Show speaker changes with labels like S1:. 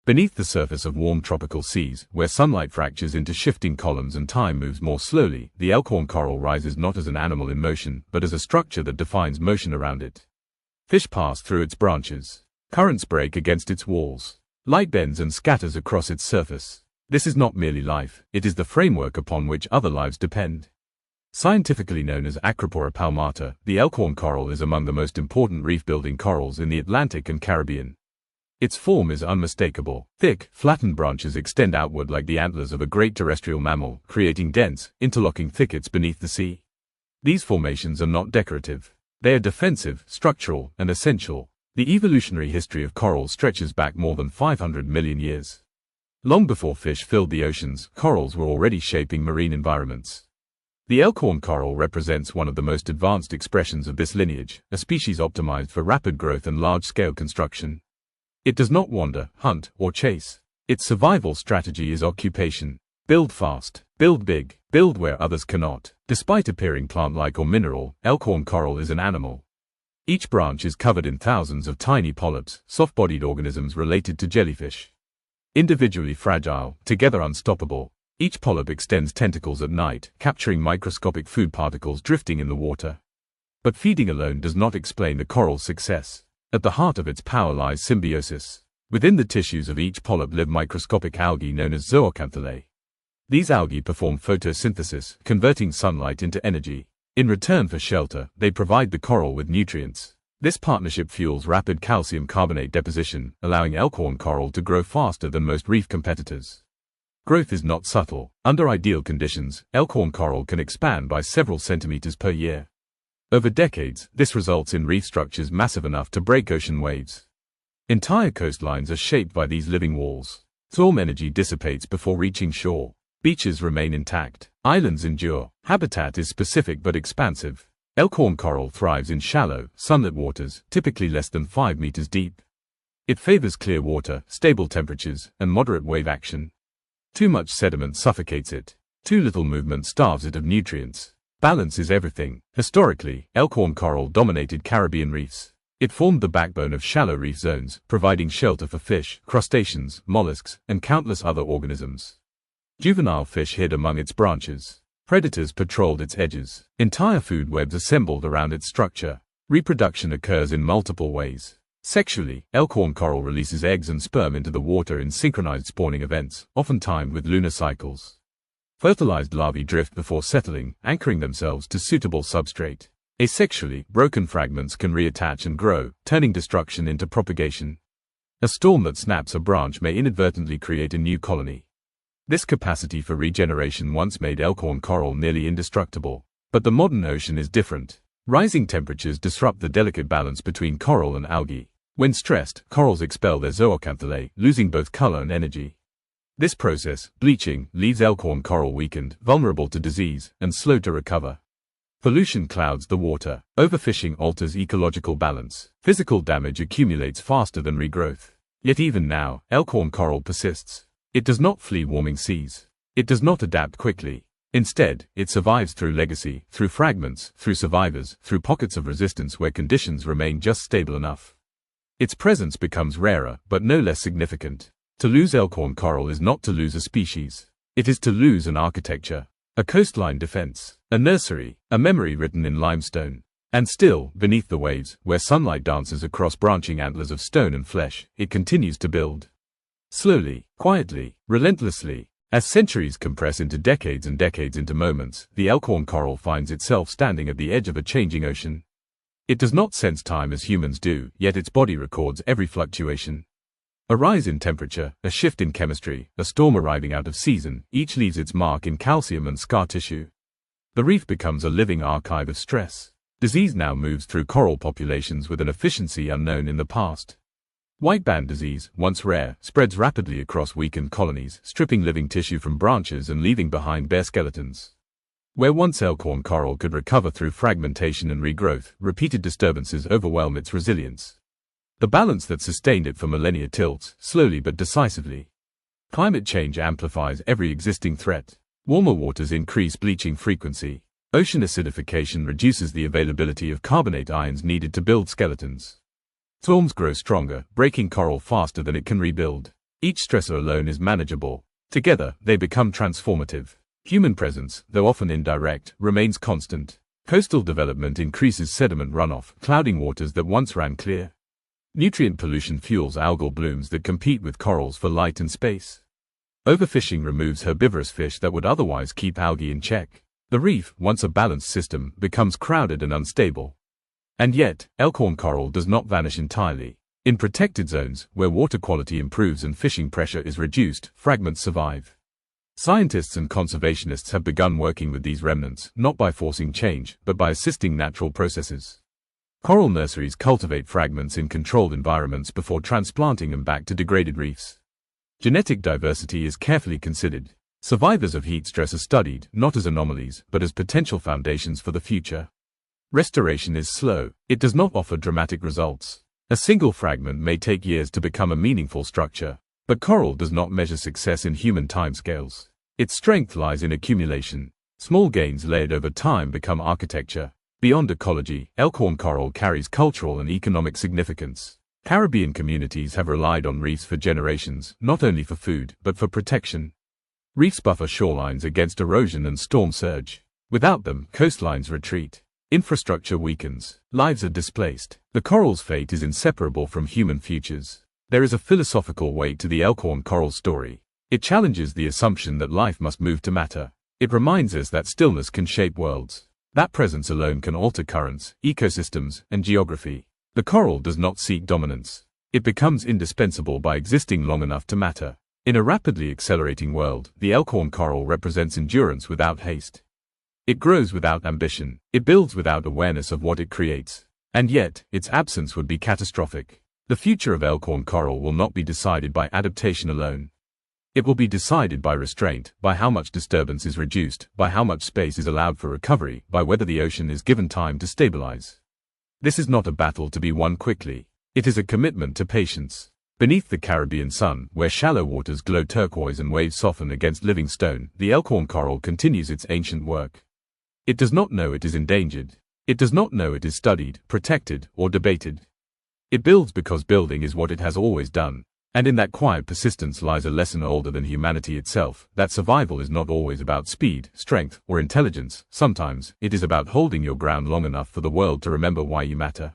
S1: Beneath the surface of warm tropical seas, where sunlight fractures into shifting columns and time moves more slowly, the Elkhorn coral rises not as an animal in motion, but as a structure that defines motion around it. Fish pass through its branches. Currents break against its walls. Light bends and scatters across its surface. This is not merely life, it is the framework upon which other lives depend. Scientifically known as Acropora palmata, the Elkhorn coral is among the most important reef-building corals in the Atlantic and Caribbean. Its form is unmistakable. Thick, flattened branches extend outward like the antlers of a great terrestrial mammal, creating dense, interlocking thickets beneath the sea. These formations are not decorative. They are defensive, structural, and essential. The evolutionary history of corals stretches back more than 500 million years. Long before fish filled the oceans, corals were already shaping marine environments. The Elkhorn coral represents one of the most advanced expressions of this lineage, a species optimized for rapid growth and large-scale construction. It does not wander, hunt, or chase. Its survival strategy is occupation. Build fast, build big, build where others cannot. Despite appearing plant-like or mineral, Elkhorn coral is an animal. Each branch is covered in thousands of tiny polyps, soft-bodied organisms related to jellyfish. Individually fragile, together unstoppable, each polyp extends tentacles at night, capturing microscopic food particles drifting in the water. But feeding alone does not explain the coral's success. At the heart of its power lies symbiosis. Within the tissues of each polyp live microscopic algae known as zooxanthellae. These algae perform photosynthesis, converting sunlight into energy. In return for shelter, they provide the coral with nutrients. This partnership fuels rapid calcium carbonate deposition, allowing Elkhorn coral to grow faster than most reef competitors. Growth is not subtle. Under ideal conditions, Elkhorn coral can expand by several centimeters per year. Over decades, this results in reef structures massive enough to break ocean waves. Entire coastlines are shaped by these living walls. Storm energy dissipates before reaching shore. Beaches remain intact. Islands endure. Habitat is specific but expansive. Elkhorn coral thrives in shallow, sunlit waters, typically less than 5 meters deep. It favors clear water, stable temperatures, and moderate wave action. Too much sediment suffocates it. Too little movement starves it of nutrients. Balance is everything. Historically, Elkhorn coral dominated Caribbean reefs. It formed the backbone of shallow reef zones, providing shelter for fish, crustaceans, mollusks, and countless other organisms. Juvenile fish hid among its branches. Predators patrolled its edges. Entire food webs assembled around its structure. Reproduction occurs in multiple ways. Sexually, Elkhorn coral releases eggs and sperm into the water in synchronized spawning events, often timed with lunar cycles. Fertilized larvae drift before settling, anchoring themselves to suitable substrate. Asexually, broken fragments can reattach and grow, turning destruction into propagation. A storm that snaps a branch may inadvertently create a new colony. This capacity for regeneration once made Elkhorn coral nearly indestructible. But the modern ocean is different. Rising temperatures disrupt the delicate balance between coral and algae. When stressed, corals expel their zooxanthellae, losing both color and energy. This process, bleaching, leaves Elkhorn coral weakened, vulnerable to disease, and slow to recover. Pollution clouds the water. Overfishing alters ecological balance. Physical damage accumulates faster than regrowth. Yet even now, Elkhorn coral persists. It does not flee warming seas. It does not adapt quickly. Instead, it survives through legacy, through fragments, through survivors, through pockets of resistance where conditions remain just stable enough. Its presence becomes rarer, but no less significant. To lose Elkhorn coral is not to lose a species. It is to lose an architecture, a coastline defense, a nursery, a memory written in limestone. And still, beneath the waves, where sunlight dances across branching antlers of stone and flesh, it continues to build. Slowly, quietly, relentlessly. As centuries compress into decades and decades into moments, the Elkhorn coral finds itself standing at the edge of a changing ocean. It does not sense time as humans do, yet its body records every fluctuation. A rise in temperature, a shift in chemistry, a storm arriving out of season, each leaves its mark in calcium and scar tissue. The reef becomes a living archive of stress. Disease now moves through coral populations with an efficiency unknown in the past. White band disease, once rare, spreads rapidly across weakened colonies, stripping living tissue from branches and leaving behind bare skeletons. Where once Elkhorn coral could recover through fragmentation and regrowth, repeated disturbances overwhelm its resilience. The balance that sustained it for millennia tilts, slowly but decisively. Climate change amplifies every existing threat. Warmer waters increase bleaching frequency. Ocean acidification reduces the availability of carbonate ions needed to build skeletons. Storms grow stronger, breaking coral faster than it can rebuild. Each stressor alone is manageable. Together, they become transformative. Human presence, though often indirect, remains constant. Coastal development increases sediment runoff, clouding waters that once ran clear. Nutrient pollution fuels algal blooms that compete with corals for light and space. Overfishing removes herbivorous fish that would otherwise keep algae in check. The reef, once a balanced system, becomes crowded and unstable. And yet, Elkhorn coral does not vanish entirely. In protected zones, where water quality improves and fishing pressure is reduced, fragments survive. Scientists and conservationists have begun working with these remnants, not by forcing change, but by assisting natural processes. Coral nurseries cultivate fragments in controlled environments before transplanting them back to degraded reefs. Genetic diversity is carefully considered. Survivors of heat stress are studied, not as anomalies, but as potential foundations for the future. Restoration is slow. It does not offer dramatic results. A single fragment may take years to become a meaningful structure. But coral does not measure success in human timescales. Its strength lies in accumulation. Small gains layered over time become architecture. Beyond ecology, Elkhorn coral carries cultural and economic significance. Caribbean communities have relied on reefs for generations, not only for food, but for protection. Reefs buffer shorelines against erosion and storm surge. Without them, coastlines retreat. Infrastructure weakens. Lives are displaced. The coral's fate is inseparable from human futures. There is a philosophical weight to the Elkhorn coral story. It challenges the assumption that life must move to matter. It reminds us that stillness can shape worlds. That presence alone can alter currents, ecosystems, and geography. The coral does not seek dominance. It becomes indispensable by existing long enough to matter. In a rapidly accelerating world, the Elkhorn coral represents endurance without haste. It grows without ambition. It builds without awareness of what it creates. And yet, its absence would be catastrophic. The future of Elkhorn coral will not be decided by adaptation alone. It will be decided by restraint, by how much disturbance is reduced, by how much space is allowed for recovery, by whether the ocean is given time to stabilize. This is not a battle to be won quickly. It is a commitment to patience. Beneath the Caribbean sun, where shallow waters glow turquoise and waves soften against living stone, the Elkhorn coral continues its ancient work. It does not know it is endangered. It does not know it is studied, protected, or debated. It builds because building is what it has always done. And in that quiet persistence lies a lesson older than humanity itself, that survival is not always about speed, strength, or intelligence. Sometimes, it is about holding your ground long enough for the world to remember why you matter.